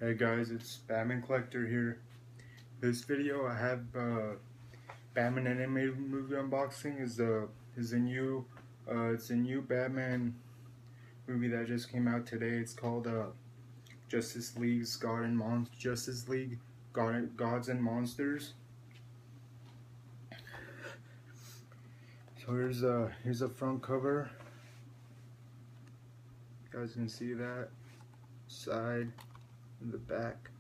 Hey guys, it's Batman Collector here. This video I have Batman animated movie unboxing is a new it's a new Batman movie that just came out today. It's called Justice League's Justice League Gods and Monsters. So here's a front cover. You guys can see that side and the back.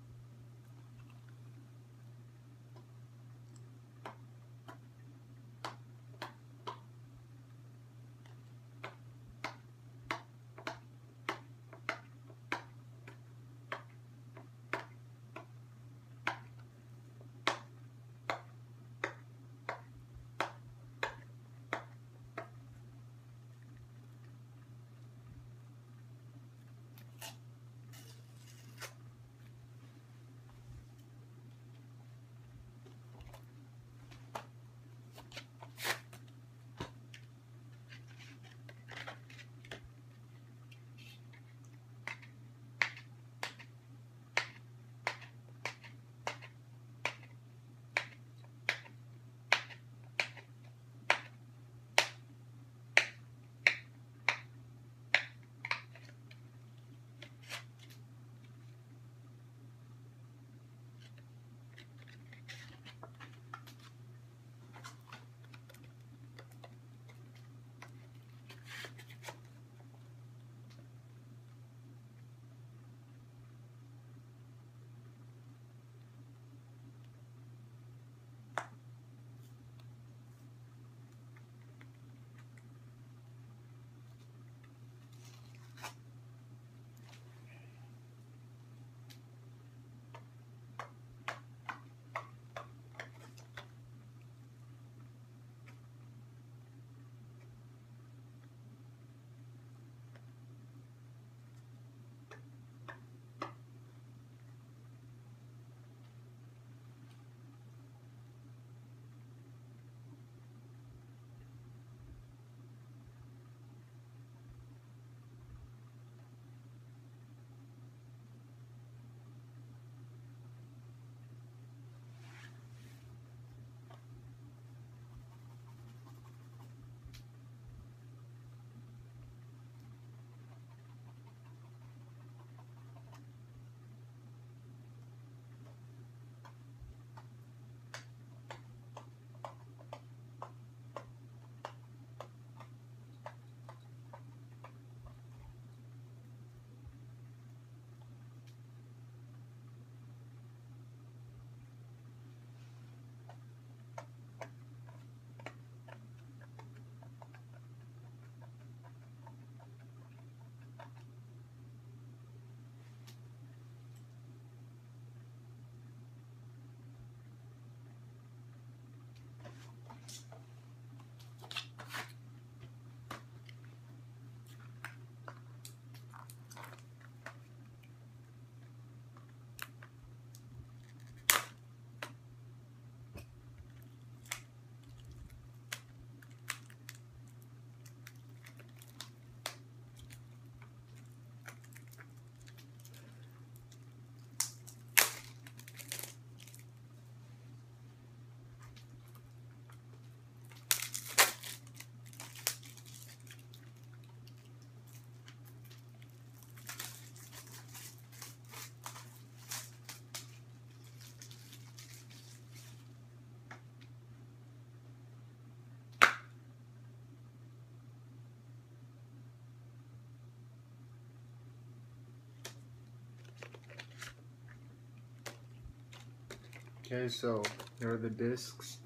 Okay, so there are the discs.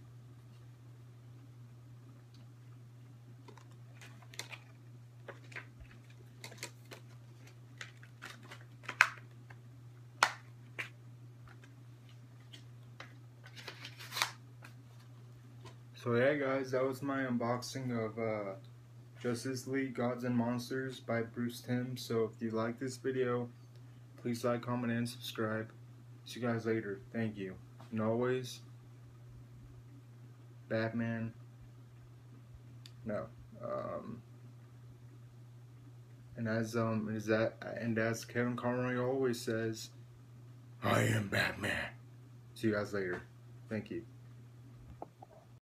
So yeah guys, that was my unboxing of Justice League Gods and Monsters by Bruce Timm. So if you like this video, please like, comment, and subscribe. See you guys later. Thank you. And always, Batman. No. And as Kevin Conroy always says, I am Batman. See you guys later. Thank you.